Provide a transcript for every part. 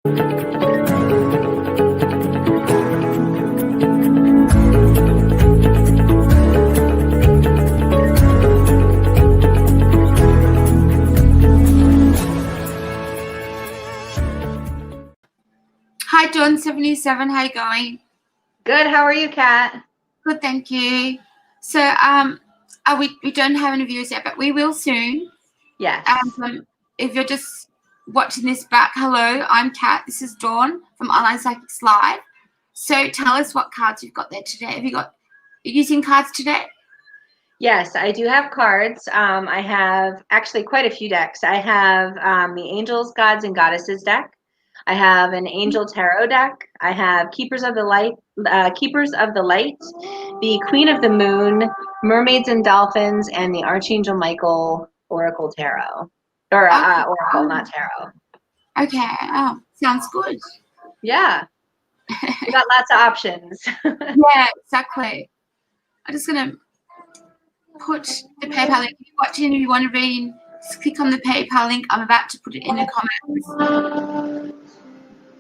Hi, Dawn77. How you going? Good. How are you, Kat? Good, thank you. So, we don't have any viewers yet, but we will soon. Yes. If you're just watching this back, hello, I'm Kat. This is Dawn from Online Psychics Live. So, tell us what cards you've got there today. You're using cards today? Yes, I do have cards. I have actually quite a few decks. I have the Angels, Gods, and Goddesses deck. I have an Angel Tarot deck. I have Keepers of the Light, the Queen of the Moon, Mermaids and Dolphins, and the Archangel Michael Oracle Tarot. Or Oracle, not Tarot. Okay. Oh, sounds good. Yeah. We got lots of options. Yeah, exactly. I'm just going to put the PayPal link. If you're watching, if you want to read, just click on the PayPal link. I'm about to put it in the comments.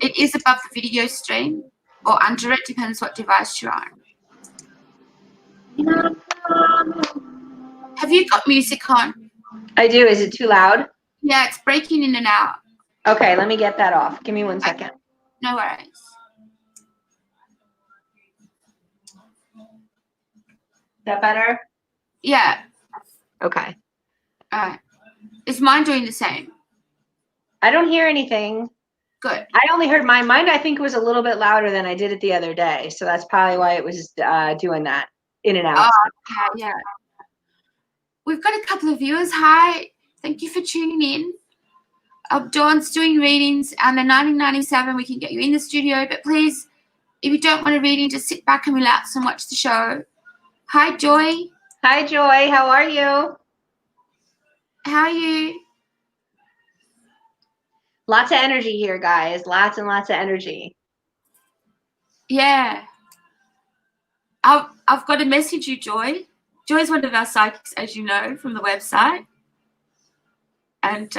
It is above the video stream or under it, depends what device you're on. Have you got music on? I do. Is it too loud? Yeah, it's breaking in and out. Okay, let me get that off. Give me 1 second. No worries. Is that better? Yeah. Okay. All right. Is mine doing the same? I don't hear anything. Good. I only heard mine. Mine, I think, was a little bit louder than I did it the other day. So that's probably why it was doing that in and out. Oh, yeah. We've got a couple of viewers. Hi. Thank you for tuning in. Dawn's doing readings, and the 1997 we can get you in the studio. But please, if you don't want a reading, just sit back and relax and watch the show. Hi, Joy. Hi, Joy. How are you? How are you? Lots of energy here, guys. Lots and lots of energy. Yeah. I've got to message you, Joy. Joy's one of our psychics, as you know, from the website. And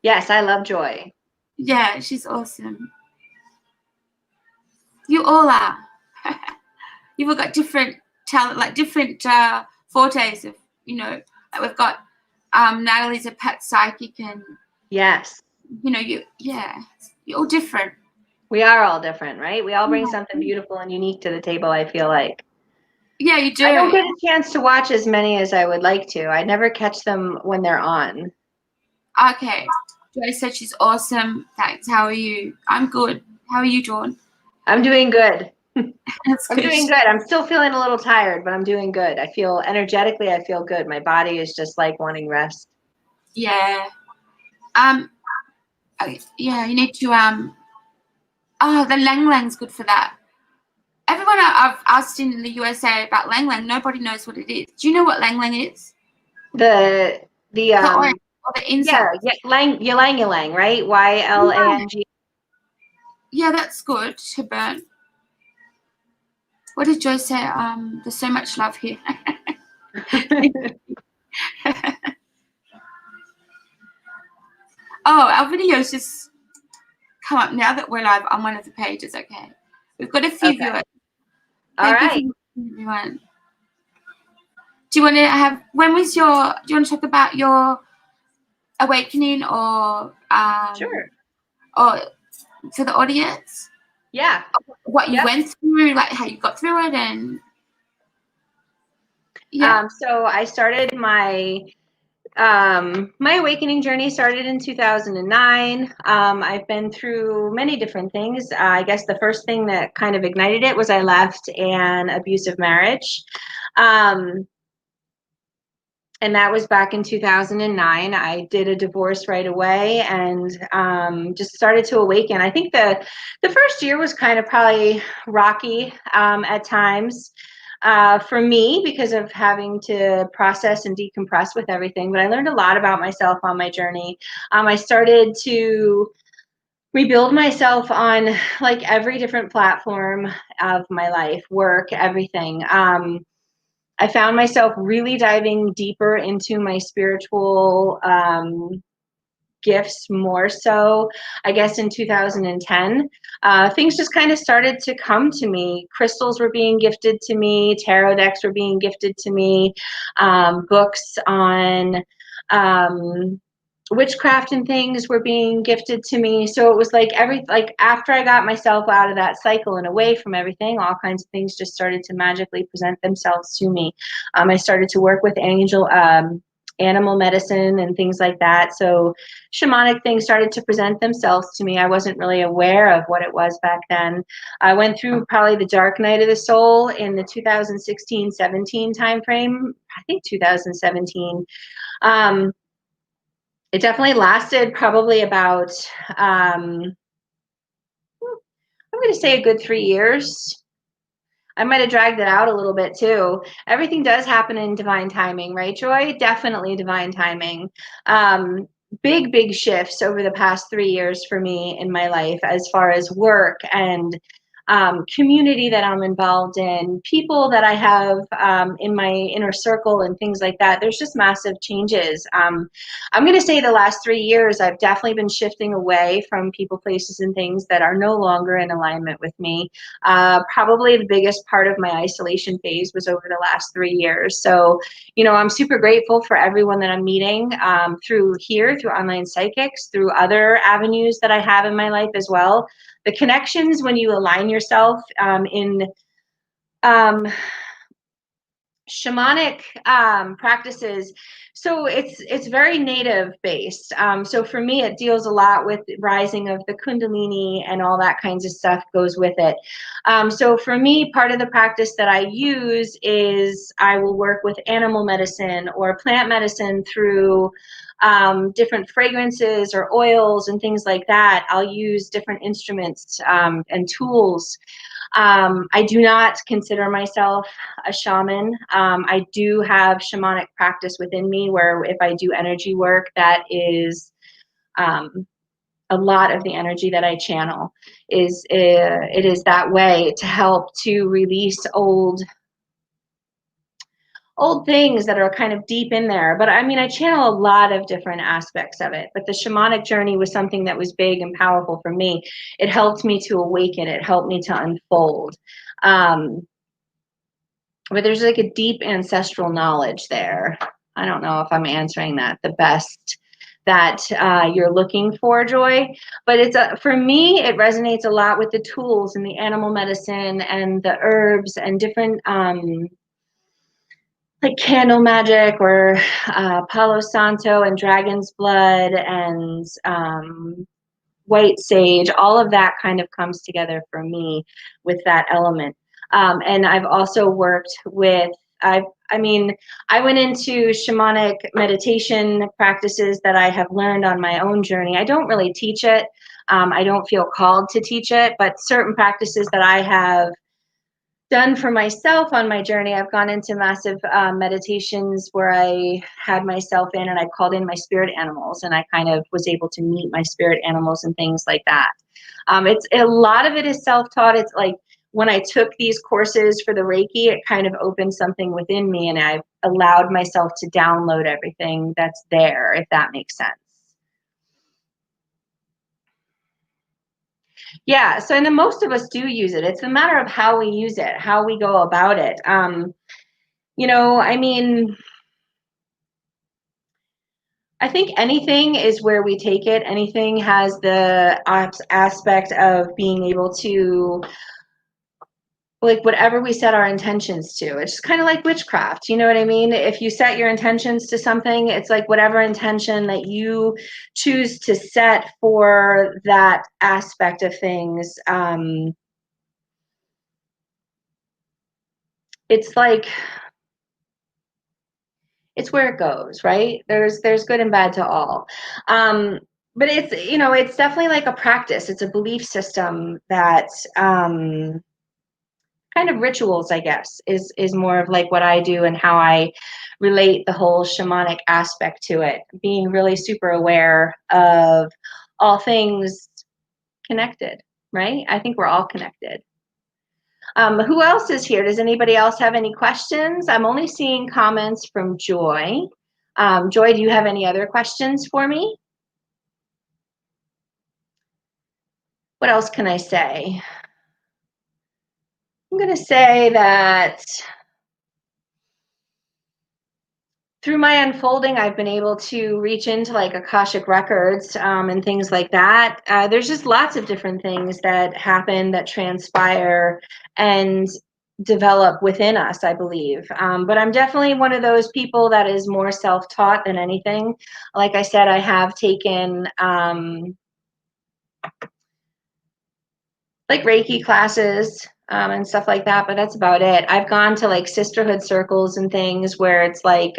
yes, I love Joy. Yeah, she's awesome. You all are. You've all got different talent, like different fortes of, like we've got Natalie's a pet psychic, and yes, you're all different. We are all different, right? We all bring something beautiful and unique to the table, I feel like. Yeah, you do. I don't get a chance to watch as many as I would like to. I never catch them when they're on. Okay. Joy said she's awesome. Thanks. How are you? I'm good. How are you, Dawn? I'm doing good. That's good. I'm doing good. I'm still feeling a little tired, but I'm doing good. I feel energetically, I feel good. My body is just like wanting rest. Yeah. Yeah, you need to the Lang Lang's good for that. Everyone I've asked in the USA about Lang Lang, nobody knows what it is. Do you know what Lang Lang is? The orange or the insect. Yeah, ylang ylang, right? YLANG. Yeah, that's good to burn. What did Joy say? There's so much love here. Oh, our videos just come up now that we're live on one of the pages. Okay, we've got a few viewers. All right, everyone. Do you want to have? Do you want to talk about your awakening, or sure, or for the audience? Yeah, what you went through, like how you got through it, and so I started my my awakening journey started in 2009. I've been through many different things. I guess the first thing that kind of ignited it was I left an abusive marriage. And that was back in 2009. I did a divorce right away and just started to awaken. I think the first year was kind of probably rocky at times. For me, because of having to process and decompress with everything, but I learned a lot about myself on my journey. I started to rebuild myself on like every different platform of my life, work, everything. I found myself really diving deeper into my spiritual gifts more so, I guess, in 2010. Things just kind of started to come to me. Crystals were being gifted to me. Tarot decks were being gifted to me. Books on witchcraft and things were being gifted to me. So it was like after I got myself out of that cycle and away from everything, all kinds of things just started to magically present themselves to me. I started to work with animal medicine and things like that. So shamanic things started to present themselves to me. I wasn't really aware of what it was back then. I went through probably the dark night of the soul in the 2016-17 timeframe. I think 2017. It definitely lasted probably about, I'm going to say a good 3 years. I might have dragged it out a little bit too. Everything does happen in divine timing, right, Joy? Definitely divine timing. Big shifts over the past 3 years for me in my life as far as work and community that I'm involved in, people that I have in my inner circle and things like that. There's just massive changes. I'm going to say the last 3 years, I've definitely been shifting away from people, places, and things that are no longer in alignment with me. Probably the biggest part of my isolation phase was over the last 3 years. So, you know, I'm super grateful for everyone that I'm meeting through online psychics, through other avenues that I have in my life as well. The connections when you align yourself in shamanic practices, so it's very native based. So for me, it deals a lot with rising of the kundalini and all that kinds of stuff goes with it. So for me, part of the practice that I use is I will work with animal medicine or plant medicine through different fragrances or oils and things like that. I'll use different instruments and tools. I do not consider myself a shaman. I do have shamanic practice within me where if I do energy work, that is a lot of the energy that I channel is it is that way to help to release old things that are kind of deep in there. But I mean, I channel a lot of different aspects of it. But the shamanic journey was something that was big and powerful for me. It helped me to awaken. It helped me to unfold. But there's like a deep ancestral knowledge there. I don't know if I'm answering that the best that you're looking for, Joy. But it's for me, it resonates a lot with the tools and the animal medicine and the herbs and different like candle magic or Palo Santo and dragon's blood and white sage. All of that kind of comes together for me with that element. And I've also worked with, I went into shamanic meditation practices that I have learned on my own journey. I don't really teach it. I don't feel called to teach it, but certain practices that I have done for myself on my journey, I've gone into massive meditations where I had myself in and I called in my spirit animals and I kind of was able to meet my spirit animals and things like that. It's a lot of it is self-taught. It's like when I took these courses for the Reiki, it kind of opened something within me and I allowed myself to download everything that's there, if that makes sense. Yeah, so and then most of us do use it. It's a matter of how we use it, how we go about it. You know, I mean, I think anything is where we take it. Anything has the aspect of being able to, like, whatever we set our intentions to. It's kind of like witchcraft, you know what I mean? If you set your intentions to something, it's like whatever intention that you choose to set for that aspect of things. It's like, it's where it goes, right? There's good and bad to all. But it's, you know, it's definitely like a practice. It's a belief system that kind of rituals, I guess, is more of like what I do and how I relate the whole shamanic aspect to it. Being really super aware of all things connected, right? I think we're all connected. Who else is here? Does anybody else have any questions? I'm only seeing comments from Joy. Joy, do you have any other questions for me? what else can I say? I'm going to say that through my unfolding, I've been able to reach into like Akashic records and things like that. There's just lots of different things that happen, that transpire and develop within us, I believe. But I'm definitely one of those people that is more self-taught than anything. Like I said, I have taken like Reiki classes and stuff like that, but that's about it. I've gone to like sisterhood circles and things where it's like,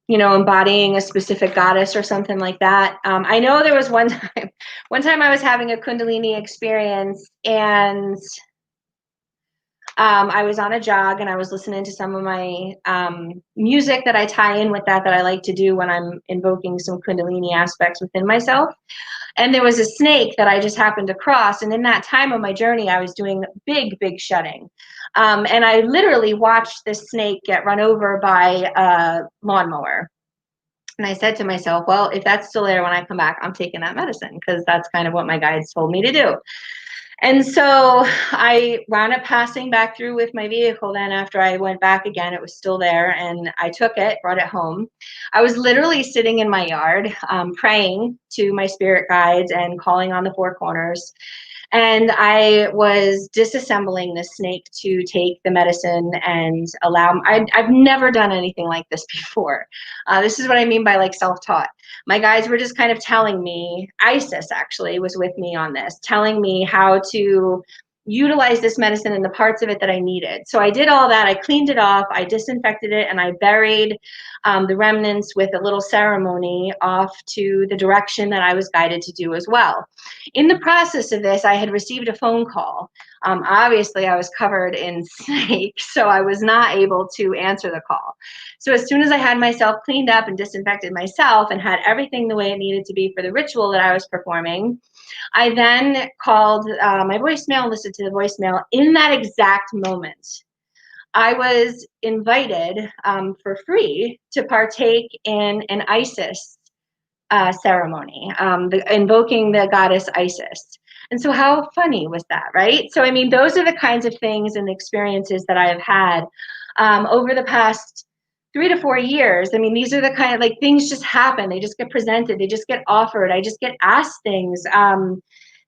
you know, embodying a specific goddess or something like that. I know there was one time I was having a Kundalini experience, and I was on a jog and I was listening to some of my music that I tie in with that I like to do when I'm invoking some Kundalini aspects within myself. And there was a snake that I just happened to cross. And in that time of my journey, I was doing big shedding. And I literally watched this snake get run over by a lawnmower. And I said to myself, well, if that's still there when I come back, I'm taking that medicine, because that's kind of what my guides told me to do. And so I wound up passing back through with my vehicle. Then after I went back again, it was still there, and I took it, brought it home. I was literally sitting in my yard, praying to my spirit guides and calling on the four corners. And I was disassembling this snake to take the medicine and allow, I've never done anything like this before. This is what I mean by like self-taught. My guides were just kind of telling me, Isis actually was with me on this, telling me how to utilize this medicine and the parts of it that I needed. So I did all that. I cleaned it off, I disinfected it, and I buried the remnants with a little ceremony off to the direction that I was guided to do as well. In the process of this, I had received a phone call. Obviously, I was covered in snake, so I was not able to answer the call. So as soon as I had myself cleaned up and disinfected myself and had everything the way it needed to be for the ritual that I was performing, I then called my voicemail and listened to the voicemail. In that exact moment, I was invited for free to partake in an Isis ceremony, invoking the goddess Isis. And so how funny was that, right? So, I mean, those are the kinds of things and experiences that I have had over the past 3 to 4 years. I mean, these are the kind of like things just happen. They just get presented. They just get offered. I just get asked things.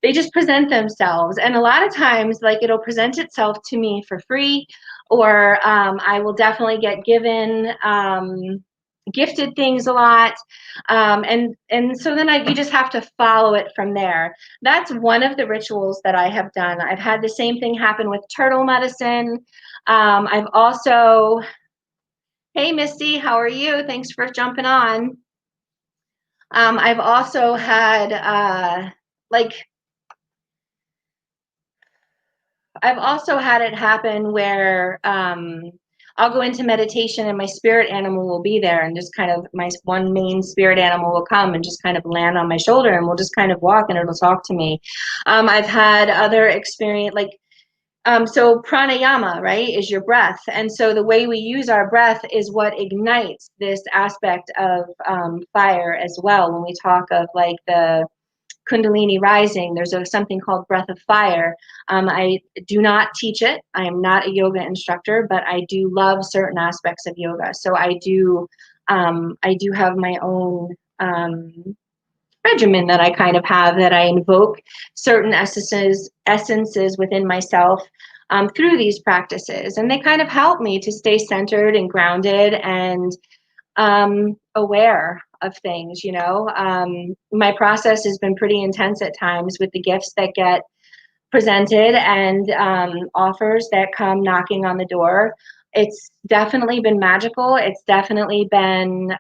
They just present themselves. And a lot of times, like, it'll present itself to me for free, or I will definitely get given gifted things a lot, and so then you just have to follow it from there. That's one of the rituals that I have done. I've had the same thing happen with turtle medicine. I've also, hey Misty, how are you? Thanks for jumping on. I've also had I've also had it happen where I'll go into meditation and my spirit animal will be there, and just kind of my one main spirit animal will come and just kind of land on my shoulder, and we'll just kind of walk and it'll talk to me. I've had other experience, like, so pranayama, right, is your breath. And so the way we use our breath is what ignites this aspect of fire as well. When we talk of like the Kundalini rising, there's something called breath of fire. I do not teach it. I am not a yoga instructor, but I do love certain aspects of yoga. So I do have my own regimen that I kind of have, that I invoke certain essences within myself through these practices. And they kind of help me to stay centered and grounded and aware of things, you know. My process has been pretty intense at times with the gifts that get presented and offers that come knocking on the door. It's definitely been magical. It's definitely been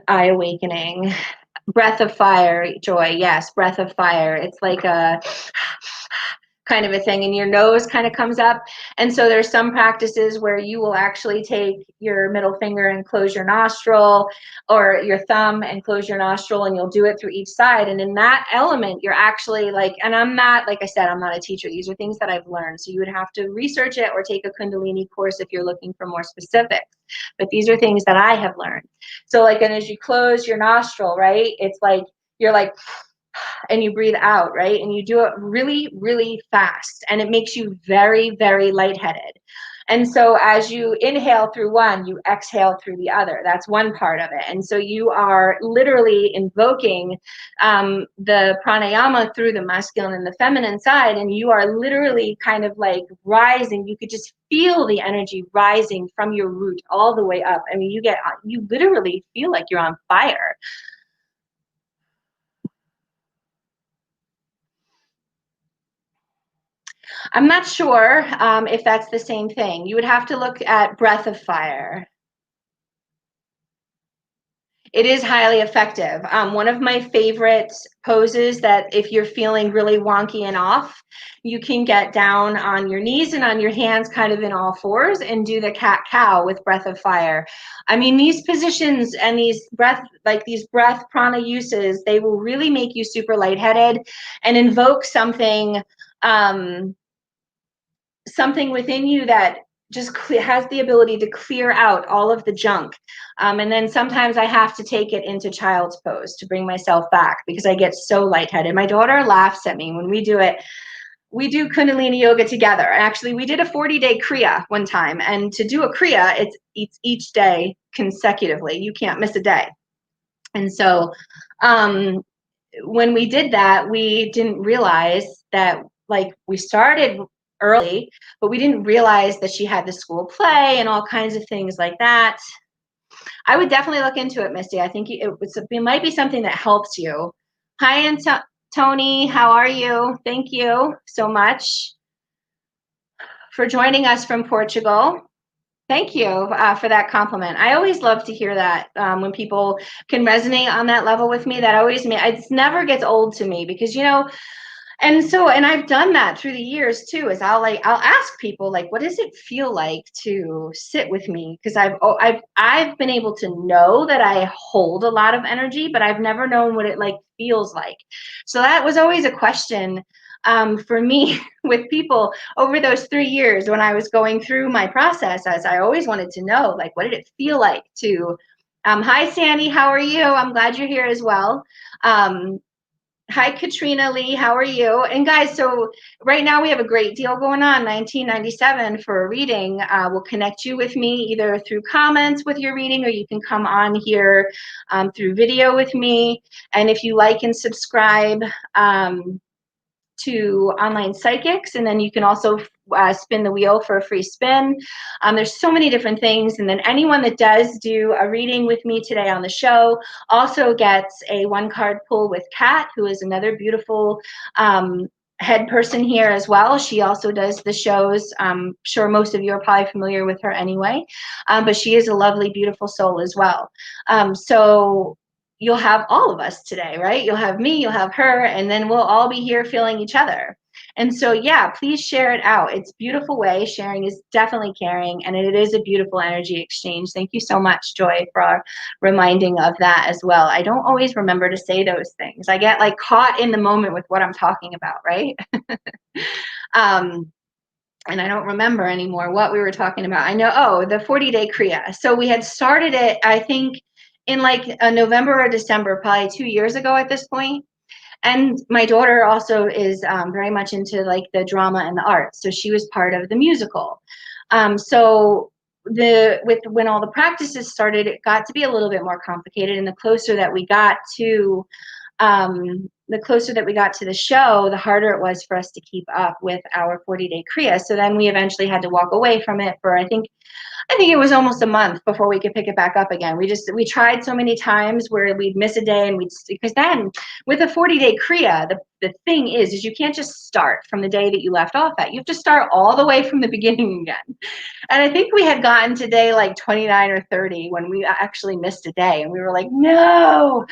eye-awakening. Breath of fire, Joy. Yes, breath of fire. It's like a kind of a thing, and your nose kind of comes up. And so there's some practices where you will actually take your middle finger and close your nostril, or your thumb and close your nostril, and you'll do it through each side. And in that element, you're actually like, and I'm not, like I said, I'm not a teacher. These are things that I've learned. So you would have to research it or take a Kundalini course if you're looking for more specifics. But these are things that I have learned. So like, and as you close your nostril, right, it's like, you're like, and you breathe out, right? And you do it really, really fast. And it makes you very, very lightheaded. And so as you inhale through one, you exhale through the other. That's one part of it. And so you are literally invoking the pranayama through the masculine and the feminine side. And you are literally kind of like rising. You could just feel the energy rising from your root all the way up. I mean, you literally feel like you're on fire. I'm not sure if that's the same thing. You would have to look at breath of fire. It is highly effective. One of my favorite poses that if you're feeling really wonky and off, you can get down on your knees and on your hands kind of in all fours and do the cat-cow with breath of fire. I mean, these positions and these breath prana uses, they will really make you super lightheaded and invoke something something within you that just has the ability to clear out all of the junk. And then sometimes I have to take it into child's pose to bring myself back because I get so lightheaded. My daughter laughs at me when we do it. We do Kundalini yoga together. Actually, we did a 40-day Kriya one time. And to do a Kriya, it's each day consecutively. You can't miss a day. And so when we did that, we didn't realize that, like, we started early, but we didn't realize that she had the school play and all kinds of things like that. I would definitely look into it, Misty. I think it might be something that helps you. Hi, Tony. How are you? Thank you so much for joining us from Portugal. Thank you for that compliment. I always love to hear that when people can resonate on that level with me. That always it never gets old to me because, you know, and I've done that through the years too, is I'll ask people, like, what does it feel like to sit with me? Because I've been able to know that I hold a lot of energy, but I've never known what it like feels like. So that was always a question for me with people over those 3 years when I was going through my process, as I always wanted to know, like, what did it feel like to hi Sandy, how are you? I'm glad you're here as well. Hi, Katrina Lee. How are you? And guys, so right now we have a great deal going on, $19.97 for a reading. We'll connect you with me either through comments with your reading, or you can come on here through video with me. And if you like and subscribe to Online Psychics, and then you can also spin the wheel for a free spin. There's so many different things. And then anyone that does do a reading with me today on the show also gets a 1-card pull with Kat, who is another beautiful head person here as well. She also does the shows. I'm sure most of you are probably familiar with her anyway, but she is a lovely, beautiful soul as well. So you'll have all of us today, right? You'll have me, you'll have her, and then we'll all be here feeling each other. And so, yeah, please share it out. It's a beautiful way. Sharing is definitely caring, and it is a beautiful energy exchange. Thank you so much, Joy, for reminding of that as well. I don't always remember to say those things. I get like caught in the moment with what I'm talking about, right? And I don't remember anymore what we were talking about. I know, the 40-day Kriya. So we had started it, I think, in like November or December, probably 2 years ago at this point. And my daughter also is very much into like the drama and the arts. So she was part of the musical. So when all the practices started, it got to be a little bit more complicated. And the closer that we got to the show, the harder it was for us to keep up with our 40-day Kriya. So then we eventually had to walk away from it for, I think, I think it was almost a month before we could pick it back up again. We tried so many times where we'd miss a day, and because then with a 40-day Kriya, the thing is you can't just start from the day that you left off at. You have to start all the way from the beginning again. And I think we had gotten to day like 29 or 30 when we actually missed a day, and we were like, no.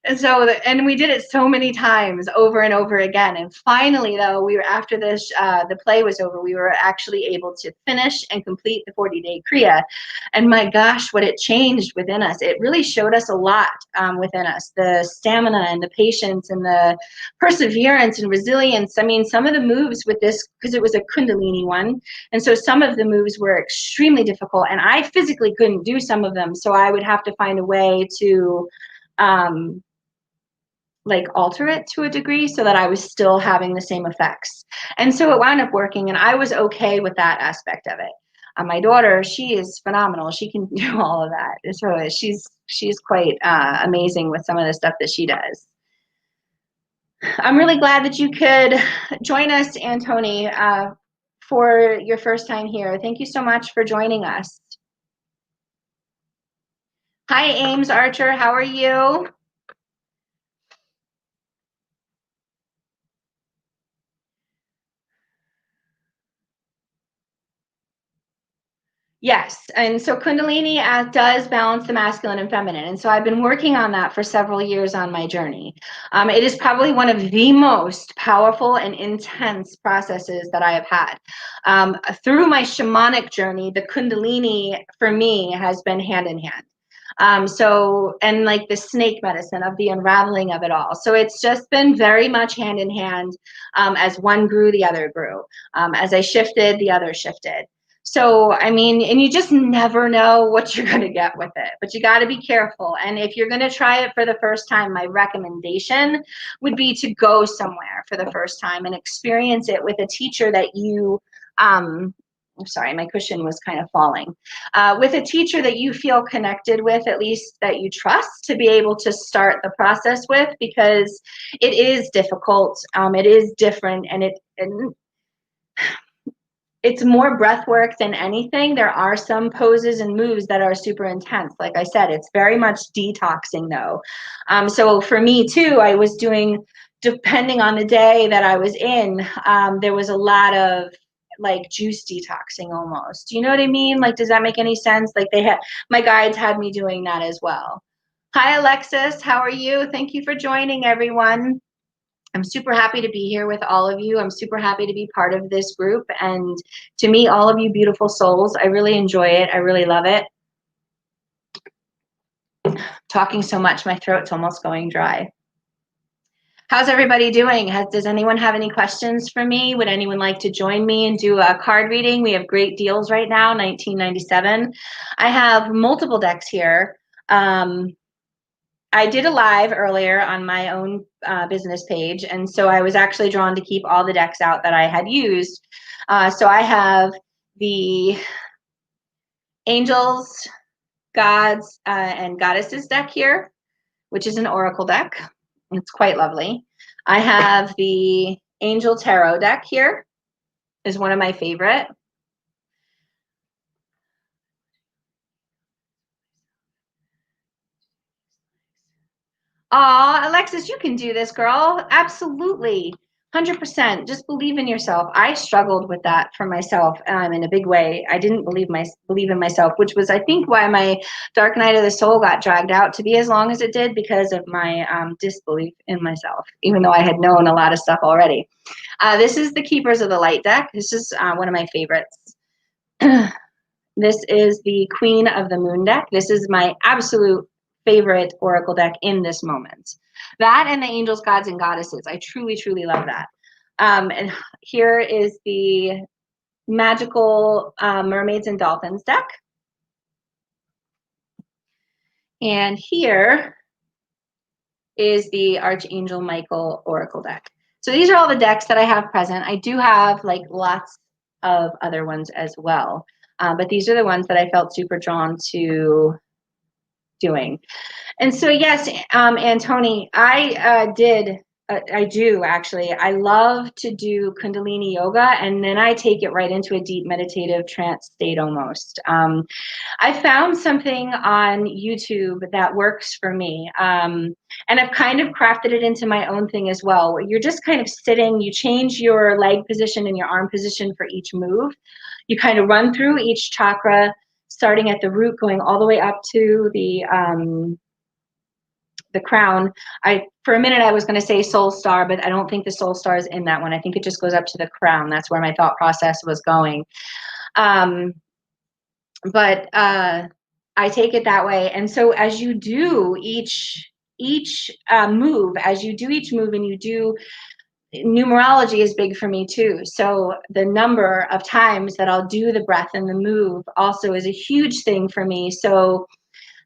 And so, and we did it so many times over and over again. And finally, though, we were, after this, the play was over, we were actually able to finish and complete the 40-day Kriya. And my gosh, what it changed within us. It really showed us a lot within us. The stamina and the patience and the perseverance and resilience. I mean, some of the moves with this, because it was a Kundalini one, and so some of the moves were extremely difficult. And I physically couldn't do some of them. So I would have to find a way to like alter it to a degree so that I was still having the same effects. And so it wound up working, and I was okay with that aspect of it. My daughter, she is phenomenal. She can do all of that. So she's quite amazing with some of the stuff that she does. I'm really glad that you could join us, Antoni, for your first time here. Thank you so much for joining us. Hi, Ames Archer. How are you? Yes, and so Kundalini does balance the masculine and feminine, and so I've been working on that for several years on my journey. It is probably one of the most powerful and intense processes that I have had. Through my shamanic journey, the Kundalini for me has been hand in hand. And like the snake medicine of the unraveling of it all. So it's just been very much hand in hand. As one grew, the other grew. As I shifted, the other shifted. So, I mean, and you just never know what you're going to get with it, but you got to be careful. And if you're going to try it for the first time, my recommendation would be to go somewhere for the first time and experience it with a teacher that you, I'm sorry, my cushion was kind of falling, with a teacher that you feel connected with, at least that you trust, to be able to start the process with, because it is difficult. It is different, and it's more breath work than anything. There are some poses and moves that are super intense. Like I said, it's very much detoxing though. So for me too, I was doing, depending on the day that I was in, there was a lot of like juice detoxing almost. Do you know what I mean? Like, does that make any sense? Like my guides had me doing that as well. Hi, Alexis. How are you? Thank you for joining, everyone. I'm super happy to be here with all of you. I'm super happy to be part of this group and to meet all of you beautiful souls. I really enjoy it. I really love it. Talking so much, my throat's almost going dry. How's everybody doing? Does anyone have any questions for me? Would anyone like to join me and do a card reading? We have great deals right now, $19.97. I have multiple decks here. I did a live earlier on my own business page, and so I was actually drawn to keep all the decks out that I had used. So I have the Angels, Gods, and Goddesses deck here, which is an oracle deck. It's quite lovely. I have the Angel Tarot deck here, is one of my favorite. Aw, Alexis, you can do this, girl. Absolutely. 100%. Just believe in yourself. I struggled with that for myself in a big way. I didn't believe in myself, which was, I think, why my Dark Night of the Soul got dragged out to be as long as it did, because of my disbelief in myself, even though I had known a lot of stuff already. This is the Keepers of the Light deck. This is one of my favorites. This is the Queen of the Moon deck. This is my absolute favorite oracle deck in this moment. That and the Angels, Gods, and Goddesses. I truly, truly love that. And here is the Magical Mermaids and Dolphins deck. And here is the Archangel Michael oracle deck. So these are all the decks that I have present. I do have like lots of other ones as well. But these are the ones that I felt super drawn to doing. And so, yes, Antoni, I did I do actually. I love to do Kundalini yoga, and then I take it right into a deep meditative trance state almost. I found something on YouTube that works for me. And I've kind of crafted it into my own thing as well. You're just kind of sitting, you change your leg position and your arm position for each move. You kind of run through each chakra, starting at the root, going all the way up to the crown. For a minute I was going to say soul star, but I don't think the soul star is in that one. I think it just goes up to the crown. That's where my thought process was going. But I take it that way. And so as you do each move, as you do each move, and you do, numerology is big for me too. So the number of times that I'll do the breath and the move also is a huge thing for me. So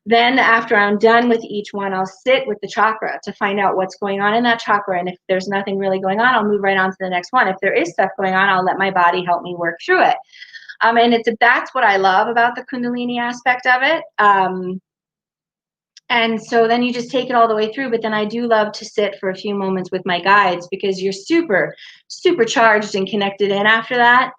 then after I'm done with each one, I'll sit with the chakra to find out what's going on in that chakra. And if there's nothing really going on, I'll move right on to the next one. If there is stuff going on, I'll let my body help me work through it. And that's what I love about the Kundalini aspect of it. And so then you just take it all the way through. But then I do love to sit for a few moments with my guides, because you're super, super charged and connected in after that.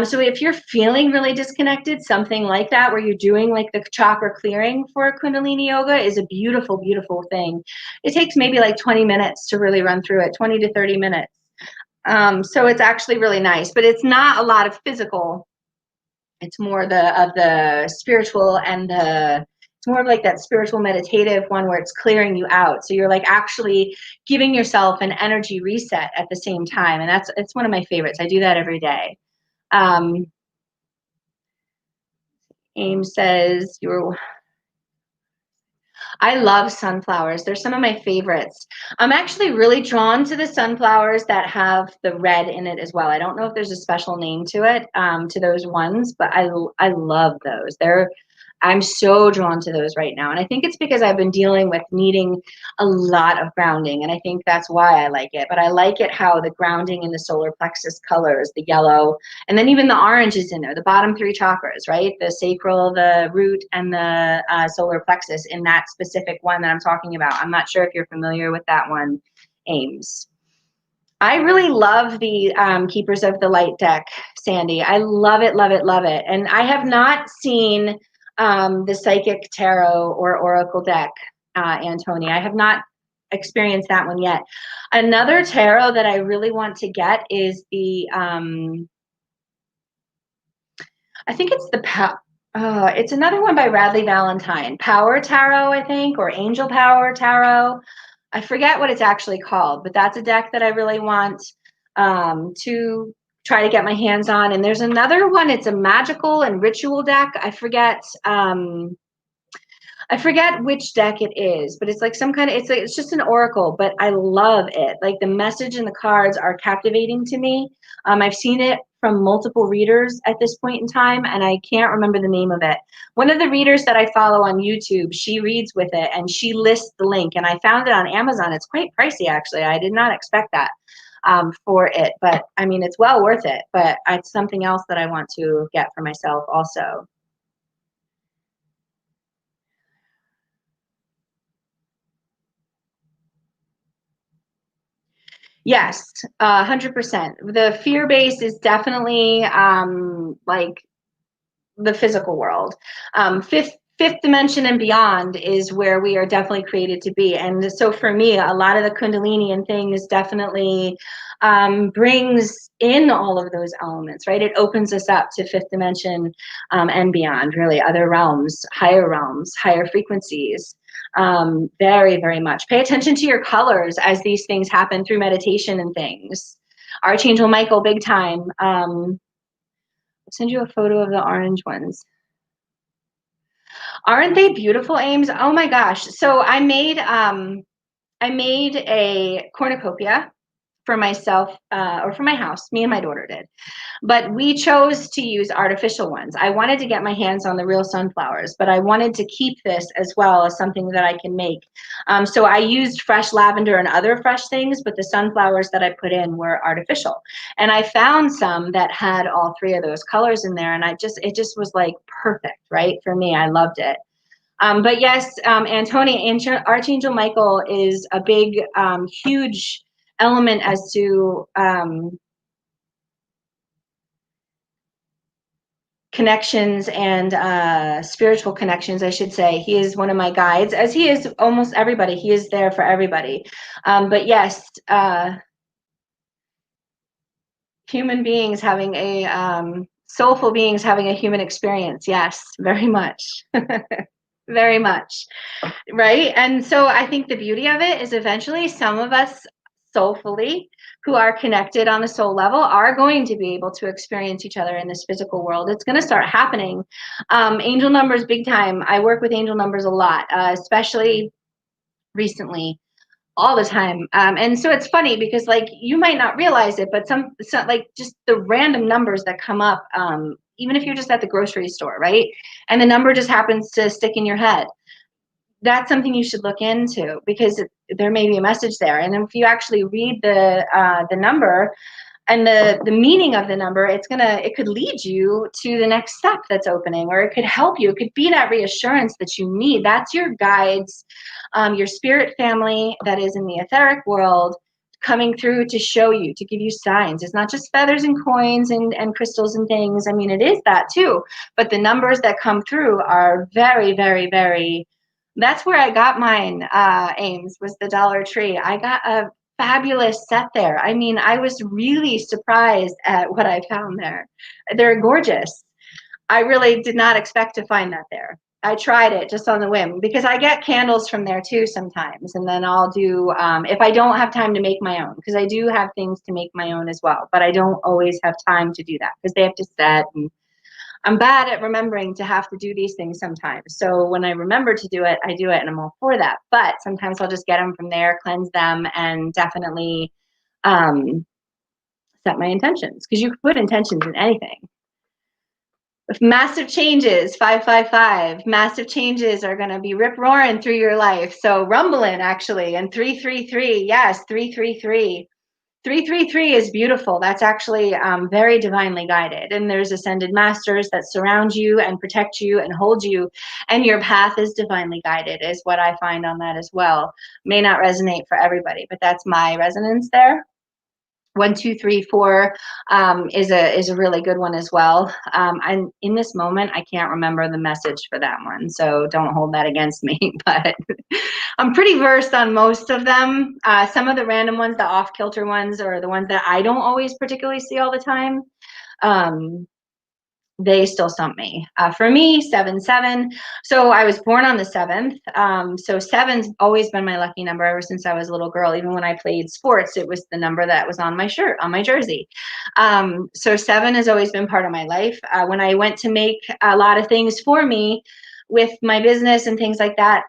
So if you're feeling really disconnected, something like that, where you're doing like the chakra clearing for Kundalini yoga, is a beautiful, beautiful thing. It takes maybe like 20 minutes to really run through it, 20 to 30 minutes. So it's actually really nice, but it's not a lot of physical. It's more of the spiritual, and it's more of like that spiritual meditative one where it's clearing you out. So you're like actually giving yourself an energy reset at the same time. And it's one of my favorites. I do that every day. Aim says, I love sunflowers. They're some of my favorites. I'm actually really drawn to the sunflowers that have the red in it as well. I don't know if there's a special name to it, to those ones, but I love those. I'm so drawn to those right now. And I think it's because I've been dealing with needing a lot of grounding. And I think that's why I like it. But I like it how the grounding in the solar plexus colors, the yellow, and then even the orange is in there, the bottom three chakras, right? The sacral, the root, and the solar plexus in that specific one that I'm talking about. I'm not sure if you're familiar with that one, Ames. I really love the Keepers of the Light deck, Sandy. I love it, love it, love it. And I have not seen the Psychic Tarot or Oracle deck, Antoni. I have not experienced that one yet. Another tarot that I really want to get is the, I think it's it's another one by Radley Valentine. Power Tarot, I think, or Angel Power Tarot. I forget what it's actually called, but that's a deck that I really want to try to get my hands on. And there's another one, it's a magical and ritual deck. I forget which deck it is, but it's like some kind of, it's just an oracle, but I love it. Like the message and the cards are captivating to me. I've seen it from multiple readers at this point in time, and I can't remember the name of it. One of the readers that I follow on YouTube, she reads with it, and she lists the link, and I found it on Amazon. It's quite pricey, actually. I did not expect that for it, but I mean, it's well worth it, but it's something else that I want to get for myself also. Yes, 100%. The fear base is definitely like the physical world. Fifth dimension and beyond is where we are definitely created to be. And so for me, a lot of the Kundalini and things definitely brings in all of those elements, right? It opens us up to fifth dimension and beyond, really, other realms, higher frequencies. Very, very much. Pay attention to your colors as these things happen through meditation and things. Archangel Michael, big time. I'll send you a photo of the orange ones. Aren't they beautiful, Ames? Oh my gosh. So I made a cornucopia for myself, or for my house. Me and my daughter did. But we chose to use artificial ones. I wanted to get my hands on the real sunflowers, but I wanted to keep this as well as something that I can make. So I used fresh lavender and other fresh things, but the sunflowers that I put in were artificial. And I found some that had all three of those colors in there, and it just was like perfect, right? For me, I loved it. But yes, Antoni, Archangel Michael is a big, huge element as to connections and spiritual connections, I should say. He is one of my guides, as he is almost everybody. He is there for everybody. But yes, human beings having a soulful beings having a human experience. Yes, very much. Very much. Right. And so I think the beauty of it is eventually some of us soulfully who are connected on the soul level are going to be able to experience each other in this physical world. It's going to start happening. Angel numbers, big time. I work with angel numbers a lot, especially recently, all the time. And so it's funny because like you might not realize it, but some like just the random numbers that come up, even if you're just at the grocery store, right? And the number just happens to stick in your head. That's something you should look into because there may be a message there. And if you actually read the number and the meaning of the number, it could lead you to the next step that's opening, or it could help you. It could be that reassurance that you need. That's your guides, your spirit family that is in the etheric world coming through to show you, to give you signs. It's not just feathers and coins and crystals and things. I mean, it is that too, but the numbers that come through are very, very, very. That's where I got mine, Ames, was the Dollar Tree. I got a fabulous set there. I mean, I was really surprised at what I found there. They're gorgeous. I really did not expect to find that there. I tried it just on the whim because I get candles from there too sometimes. And then I'll do, if I don't have time to make my own, because I do have things to make my own as well, but I don't always have time to do that because they have to set, and I'm bad at remembering to have to do these things sometimes. So when I remember to do it, I do it, and I'm all for that. But sometimes I'll just get them from there, cleanse them, and definitely set my intentions, because you can put intentions in anything. Massive changes, 555. Massive changes are going to be rip-roaring through your life. So rumbling, actually, and 333. Yes, 333. 333 is beautiful. That's actually very divinely guided. And there's ascended masters that surround you and protect you and hold you. And your path is divinely guided, is what I find on that as well. May not resonate for everybody, but that's my resonance there. 1, 2, 3, 4 is a really good one as well. I'm in this moment, I can't remember the message for that one, so don't hold that against me. But I'm pretty versed on most of them. Some of the random ones, the off-kilter ones, or the ones that I don't always particularly see all the time, they still stump me. For me, 7-7. So I was born on the 7th. So 7's always been my lucky number ever since I was a little girl. Even when I played sports, it was the number that was on my shirt, on my jersey. So 7 has always been part of my life. When I went to make a lot of things for me with my business and things like that,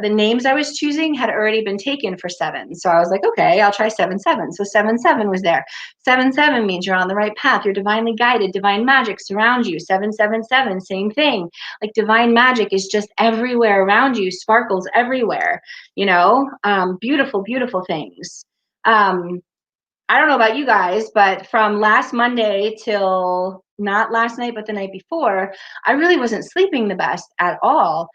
the names I was choosing had already been taken for 7. So I was like, okay, I'll try 7-7. So 7-7 was there. 7-7 means you're on the right path. You're divinely guided. Divine magic surrounds you. 7-7-7, same thing. Like divine magic is just everywhere around you, sparkles everywhere, you know, beautiful, beautiful things. I don't know about you guys, but from last Monday till not last night, but the night before, I really wasn't sleeping the best at all.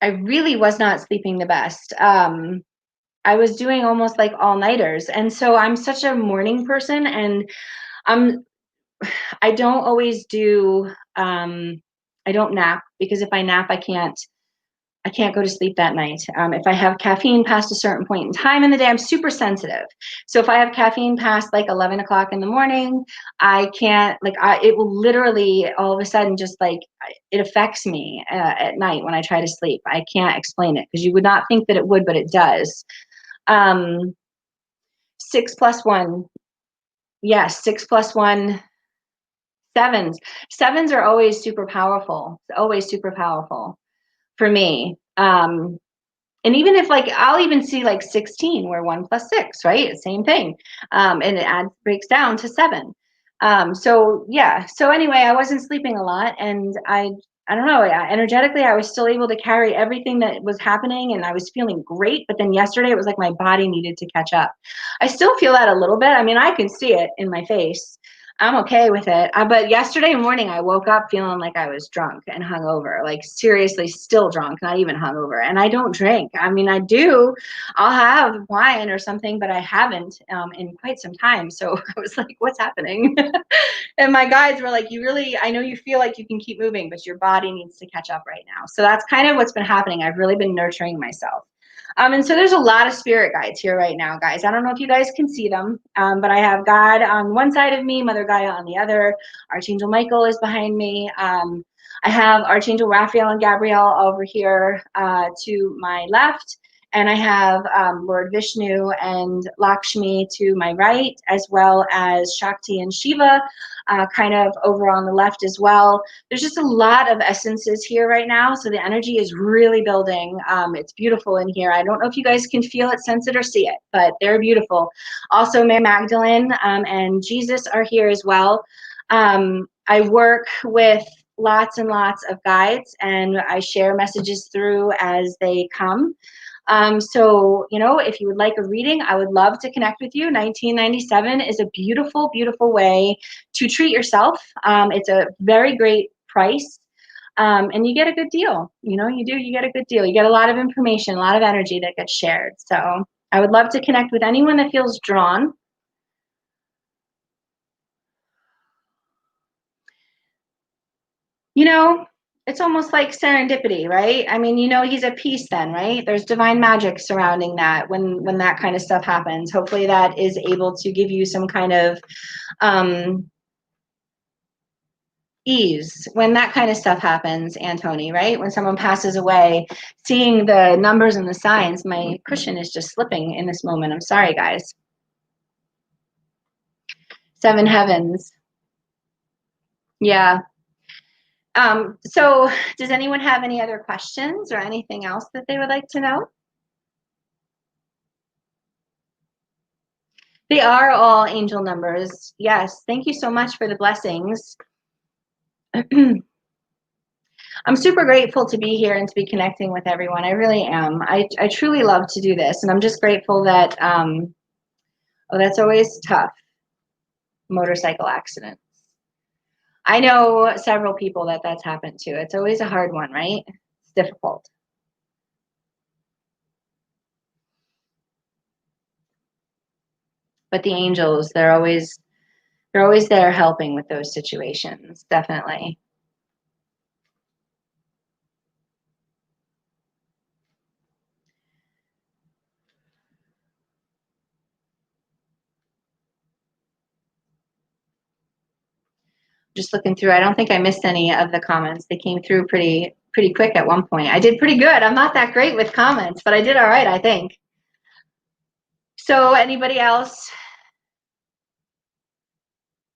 I really was not sleeping the best. I was doing almost like all-nighters. And so I'm such a morning person, and I don't always do, I don't nap, because if I nap, I can't go to sleep that night. If I have caffeine past a certain point in time in the day, I'm super sensitive. So if I have caffeine past like 11 o'clock in the morning, I can't, like, it will literally all of a sudden just like, it affects me at night when I try to sleep. I can't explain it, because you would not think that it would, but it does. 6 + 1. Yes, 6 + 1. 7s. 7s are always super powerful. Always super powerful for me. And even if like, I'll even see like 16, where 1 + 6, right? Same thing. And it breaks down to 7. So yeah. So anyway, I wasn't sleeping a lot, and I don't know, energetically, I was still able to carry everything that was happening, and I was feeling great. But then yesterday, it was like my body needed to catch up. I still feel that a little bit. I mean, I can see it in my face. I'm okay with it. But yesterday morning, I woke up feeling like I was drunk and hungover, like seriously still drunk, not even hungover. And I don't drink. I mean, I do. I'll have wine or something, but I haven't in quite some time. So I was like, what's happening? And my guides were like, I know you feel like you can keep moving, but your body needs to catch up right now. So that's kind of what's been happening. I've really been nurturing myself. And so there's a lot of spirit guides here right now, guys. I don't know if you guys can see them, but I have God on one side of me, Mother Gaia on the other. Archangel Michael is behind me. I have Archangel Raphael and Gabrielle over here to my left. And I have Lord Vishnu and Lakshmi to my right, as well as Shakti and Shiva kind of over on the left as well. There's just a lot of essences here right now. So the energy is really building. It's beautiful in here. I don't know if you guys can feel it, sense it, or see it, but they're beautiful. Also, Mary Magdalene and Jesus are here as well. I work with lots and lots of guides, and I share messages through as they come. So, you know, if you would like a reading, I would love to connect with you. 1997 is a beautiful, beautiful way to treat yourself. It's a very great price. And you get a good deal. You know, you get a good deal. You get a lot of information, a lot of energy that gets shared. So I would love to connect with anyone that feels drawn. You know, it's almost like serendipity, right? I mean, you know, he's at peace then, right? There's divine magic surrounding that when that kind of stuff happens. Hopefully that is able to give you some kind of ease when that kind of stuff happens, Antony, right? When someone passes away, seeing the numbers and the signs. My cushion is just slipping in this moment. I'm sorry, guys. 7 heavens. Yeah. So does anyone have any other questions or anything else that they would like to know? They are all angel numbers. Yes. Thank you so much for the blessings. I'm super grateful to be here and to be connecting with everyone. I really am. I truly love to do this. And I'm just grateful that, oh, that's always tough. Motorcycle accidents. I know several people that's happened to. It's always a hard one, right? It's difficult. But the angels, they're always there helping with those situations, definitely. Just looking through, I don't think I missed any of the comments. They came through pretty quick at one point. I did pretty good. I'm not that great with comments, but I did all right, I think. So anybody else?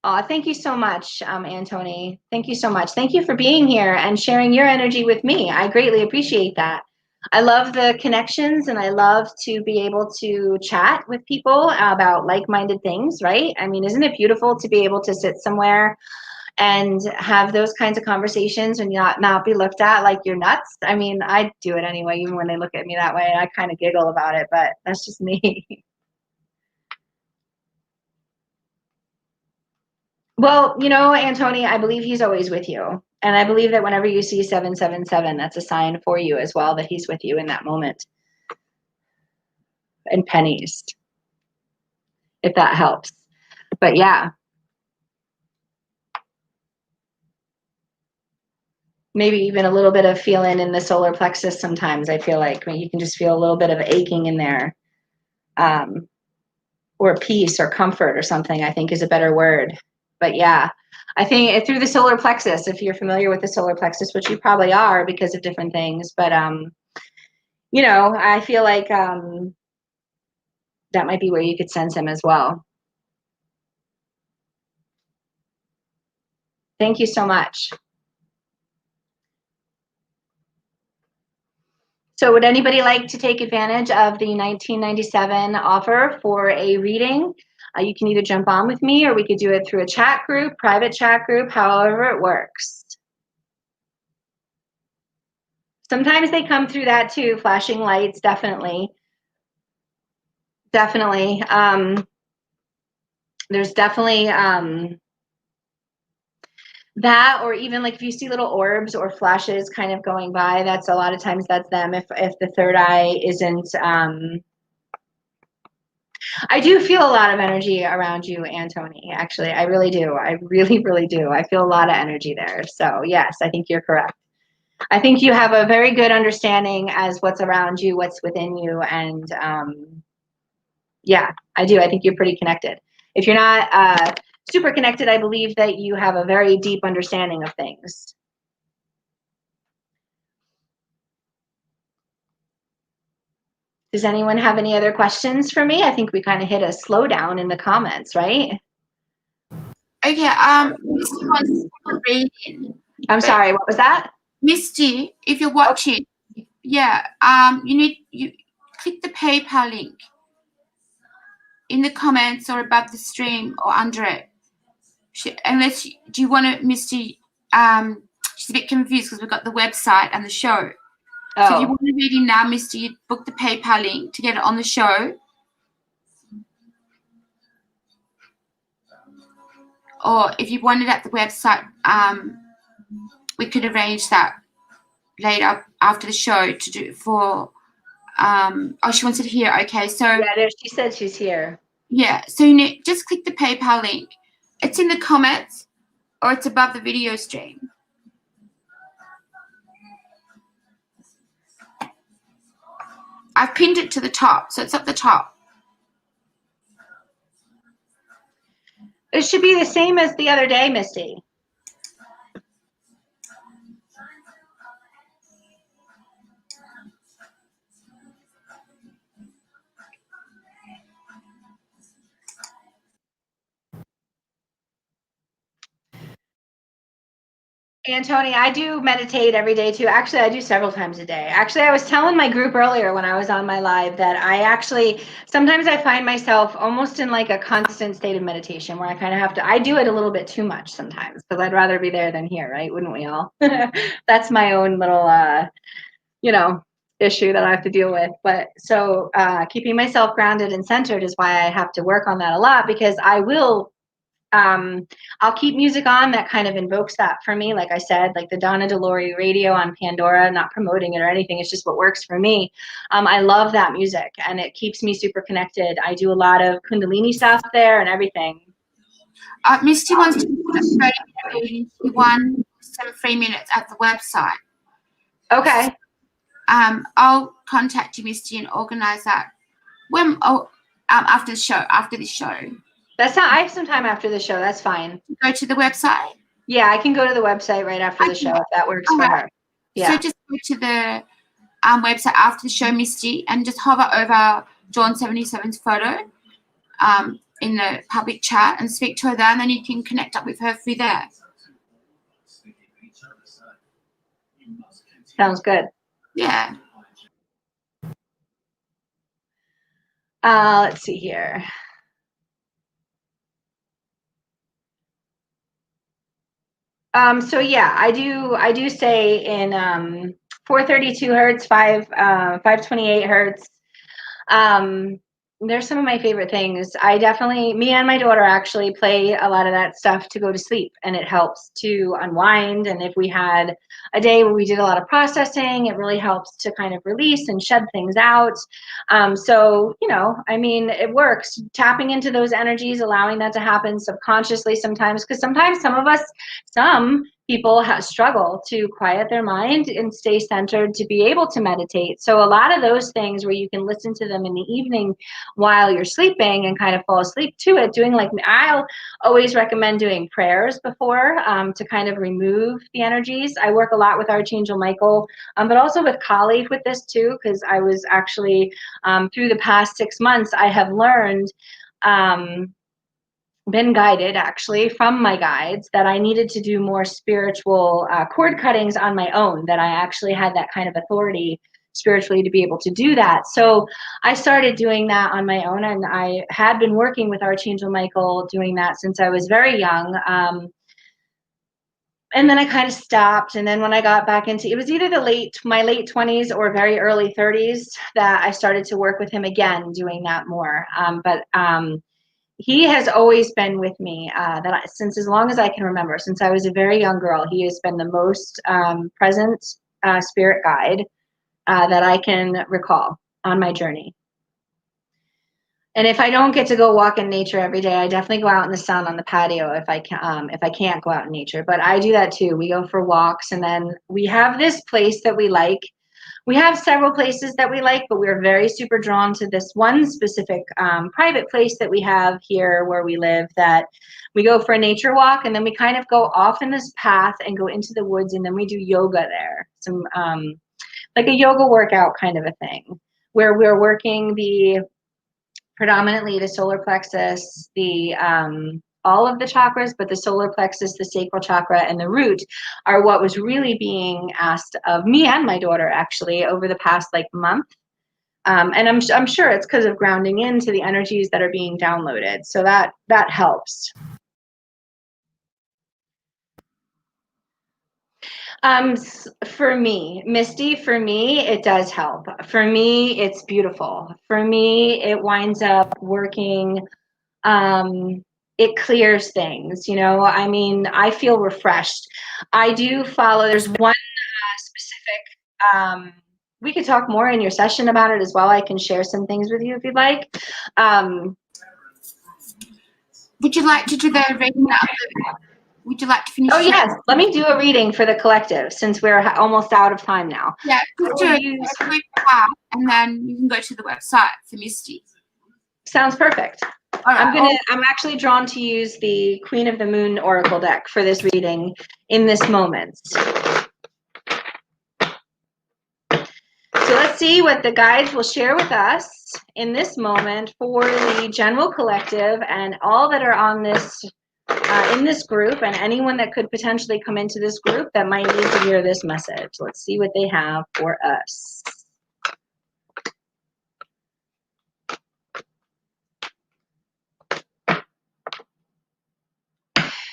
Oh, thank you so much, Antony. Thank you so much. Thank you for being here and sharing your energy with me. I greatly appreciate that. I love the connections, and I love to be able to chat with people about like-minded things, right? I mean, isn't it beautiful to be able to sit somewhere and have those kinds of conversations and not be looked at like you're nuts? I mean, I do it anyway, even when they look at me that way. I kind of giggle about it, but that's just me. Well, you know, Antony, I believe he's always with you. And I believe that whenever you see 777, that's a sign for you as well, that he's with you in that moment. And pennies, if that helps. But yeah. Maybe even a little bit of feeling in the solar plexus sometimes. I feel like you can just feel a little bit of aching in there. Or peace or comfort or something, I think is a better word. But yeah, I think through the solar plexus, if you're familiar with the solar plexus, which you probably are because of different things, but you know, I feel like that might be where you could sense him as well. Thank you so much. So would anybody like to take advantage of the 1997 offer for a reading? You can either jump on with me, or we could do it through a chat group, private chat group, however it works. Sometimes they come through that too, flashing lights, definitely. Definitely. There's definitely That, or even like if you see little orbs or flashes kind of going by, that's a lot of times that's them. If the third eye isn't, I do feel a lot of energy around you, Antoni. Actually, I really do. I really, really do. I feel a lot of energy there. So yes, I think you're correct. I think you have a very good understanding as what's around you, what's within you, and yeah, I do. I think you're pretty connected. If you're not super connected, I believe that you have a very deep understanding of things. Does anyone have any other questions for me? I think we kind of hit a slowdown in the comments, right? Okay, Misty wants to read in. I'm sorry, what was that? Misty, if you're watching, yeah, you click the PayPal link in the comments or above the stream or under it. Do you want to, Misty? She's a bit confused because we've got the website and the show. So if you want to read in now, Misty, you book the PayPal link to get it on the show. Or if you want it at the website, we could arrange that later after the show to do for. Oh, she wants it here. Okay, so yeah, she said she's here. Yeah, so you just click the PayPal link. It's in the comments or it's above the video stream. I've pinned it to the top, so it's at the top. It should be the same as the other day, Misty. Antoni, I do meditate every day too. Actually, I do several times a day. Actually, I was telling my group earlier when I was on my live that sometimes I find myself almost in like a constant state of meditation where I kind of have to, I do it a little bit too much sometimes because I'd rather be there than here, right? Wouldn't we all? That's my own little, issue that I have to deal with. But so keeping myself grounded and centered is why I have to work on that a lot, because I'll keep music on that kind of invokes that for me. Like I said, like the Donna Delore radio on Pandora, not promoting it or anything. It's just what works for me. I love that music and it keeps me super connected. I do a lot of Kundalini stuff there and everything. Misty wants to put a straight reading. She won some free minutes at the website. Okay. I'll contact you, Misty, and organize that after the show. After the show. That's not. I have some time after the show. That's fine. Go to the website. Yeah, I can go to the website right after the show if that works for her. Yeah. So just go to the website after the show, Misty, and just hover over Dawn77's photo in the public chat and speak to her there, and then you can connect up with her through there. Sounds good. Yeah. Let's see here. So yeah, I do stay in 432 hertz, 528 hertz. There's some of my favorite things. Me and my daughter actually play a lot of that stuff to go to sleep, and it helps to unwind. And if we had a day where we did a lot of processing, it really helps to kind of release and shed things out. So, it works. Tapping into those energies, allowing that to happen subconsciously sometimes, because sometimes some people struggle to quiet their mind and stay centered to be able to meditate. So a lot of those things where you can listen to them in the evening while you're sleeping and kind of fall asleep to it, I'll always recommend doing prayers before to kind of remove the energies. I work a lot with Archangel Michael, but also with Kali with this too, because I was actually, through the past 6 months, I have learned been guided actually from my guides that I needed to do more spiritual cord cuttings on my own, that I actually had that kind of authority spiritually to be able to do that. So I started doing that on my own, and I had been working with Archangel Michael doing that since I was very young. And then I kind of stopped. And then when I got back into, it was either my late 20s or very early 30s that I started to work with him again, doing that more. he has always been with me since as long as I can remember. Since I was a very young girl, he has been the most present spirit guide that I can recall on my journey. And if I don't get to go walk in nature every day, I definitely go out in the sun on the patio if I can't go out in nature. But I do that too. We go for walks, and then we have this place that we like. We have several places that we like, but we're very super drawn to this one specific private place that we have here where we live, that we go for a nature walk, and then we kind of go off in this path and go into the woods, and then we do yoga there. Some like a yoga workout kind of a thing, where we're working predominantly the solar plexus, all of the chakras, but the solar plexus, the sacral chakra, and the root are what was really being asked of me and my daughter actually over the past month. And I'm sure it's because of grounding into the energies that are being downloaded. So that helps. For me, Misty, it does help. For me, it's beautiful. For me, it winds up working. It clears things, I mean, I feel refreshed. I do follow, there's one specific, we could talk more in your session about it as well. I can share some things with you if you'd like. Would you like to do the reading now? Would you like to finish? Oh, yes. Let me do a reading for the collective since we're almost out of time now. Yeah, just do a quick out, and then you can go to the website for Misty. Sounds perfect. All right. I'm actually drawn to use the Queen of the Moon Oracle deck for this reading in this moment. So let's see what the guides will share with us in this moment for the general collective and all that are on this in this group, and anyone that could potentially come into this group that might need to hear this message. Let's see what they have for us.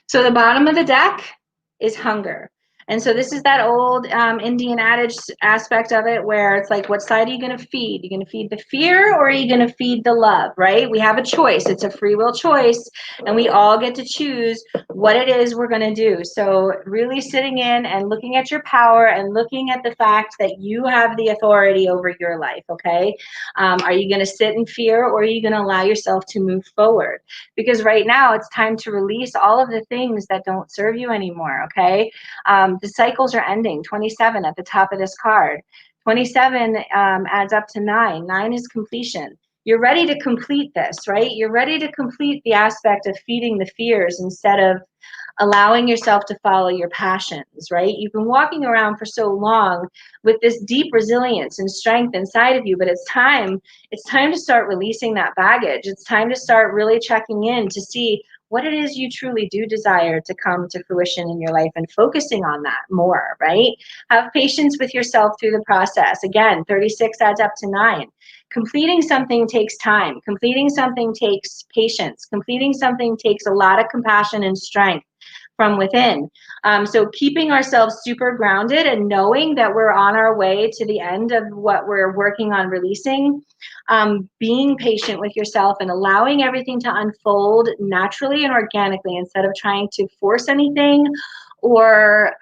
So the bottom of the deck is hunger. And so this is that old Indian adage aspect of it where it's like, what side are you going to feed? Are you going to feed the fear or are you going to feed the love, right? We have a choice. It's a free will choice. And we all get to choose what it is we're going to do. So really sitting in and looking at your power and looking at the fact that you have the authority over your life, okay? Are you going to sit in fear or are you going to allow yourself to move forward? Because right now it's time to release all of the things that don't serve you anymore, okay? The cycles are ending. 27 at the top of this card. 27 adds up to 9. 9 is completion. You're ready to complete this, right? You're ready to complete the aspect of feeding the fears instead of allowing yourself to follow your passions, right? You've been walking around for so long with this deep resilience and strength inside of you, but it's time to start releasing that baggage. It's time to start really checking in to see what it is you truly do desire to come to fruition in your life and focusing on that more, right? Have patience with yourself through the process. Again, 36 adds up to 9. Completing something takes time. Completing something takes patience. Completing something takes a lot of compassion and strength from within. So keeping ourselves super grounded and knowing that we're on our way to the end of what we're working on releasing, being patient with yourself and allowing everything to unfold naturally and organically instead of trying to force anything or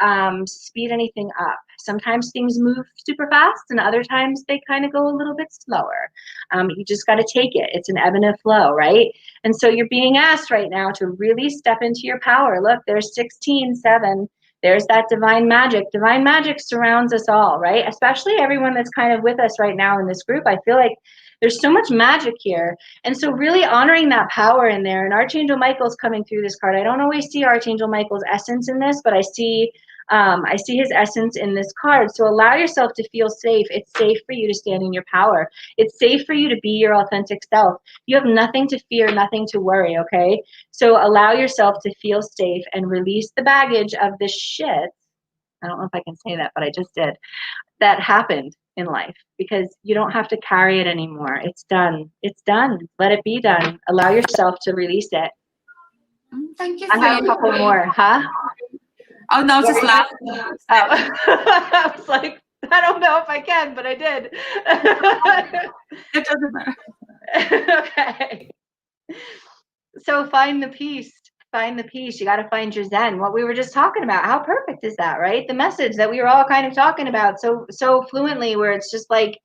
speed anything up. Sometimes things move super fast and other times they kind of go a little bit slower. You just got to take it. It's an ebb and a flow, right? And so you're being asked right now to really step into your power. Look, there's 16, 7. There's that divine magic. Divine magic surrounds us all, right? Especially everyone that's kind of with us right now in this group. I feel like there's so much magic here. And so really honoring that power in there. And Archangel Michael's coming through this card. I don't always see Archangel Michael's essence in this, but I see his essence in this card. So allow yourself to feel safe. It's safe for you to stand in your power. It's safe for you to be your authentic self. You have nothing to fear, nothing to worry, okay? So allow yourself to feel safe and release the baggage of the shit. I don't know if I can say that, but I just did. That happened in life, because you don't have to carry it anymore. It's done. It's done. Let it be done. Allow yourself to release it. Thank you. I have a couple more, huh? Oh, no, just laugh. Oh. I was like, I don't know if I can, but I did. It doesn't matter. Okay. So find the peace. Find the peace. You got to find your Zen. What we were just talking about. How perfect is that, right? The message that we were all kind of talking about so fluently, where it's just like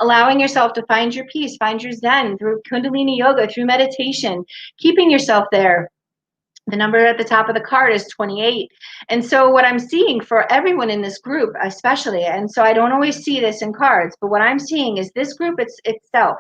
allowing yourself to find your peace, find your Zen through Kundalini yoga, through meditation, keeping yourself there. The number at the top of the card is 28. And so what I'm seeing for everyone in this group, especially, and so I don't always see this in cards, but what I'm seeing is this group itself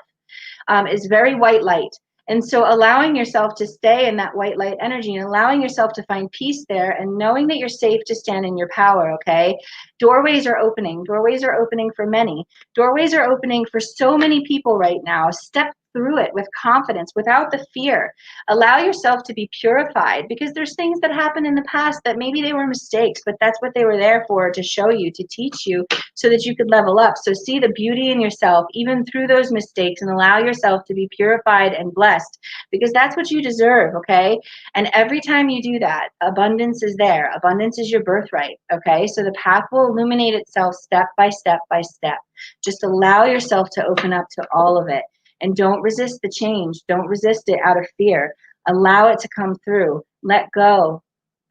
is very white light. And so allowing yourself to stay in that white light energy and allowing yourself to find peace there and knowing that you're safe to stand in your power, okay? Doorways are opening. Doorways are opening for many. Doorways are opening for so many people right now. Step through it with confidence, without the fear. Allow yourself to be purified, because there's things that happened in the past that maybe they were mistakes, but that's what they were there for, to show you, to teach you, so that you could level up. So see the beauty in yourself, even through those mistakes, and allow yourself to be purified and blessed, because that's what you deserve, okay? And every time you do that, abundance is there. Abundance is your birthright, okay? So the path will illuminate itself step by step by step. Just allow yourself to open up to all of it. And don't resist the change. Don't resist it out of fear. Allow it to come through. Let go.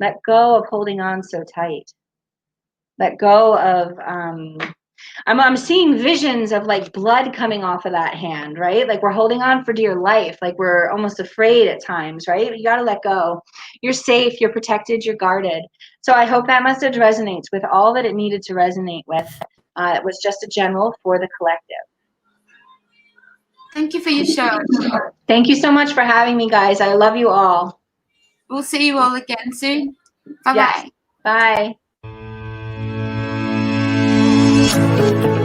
Let go of holding on so tight. Let go of, I'm seeing visions of like blood coming off of that hand, right? Like we're holding on for dear life. Like we're almost afraid at times, right? You got to let go. You're safe. You're protected. You're guarded. So I hope that message resonates with all that it needed to resonate with. It was just a general for the collective. Thank you for your show. Thank you so much for having me, guys. I love you all. We'll see you all again soon. Bye-bye. Yes. Bye.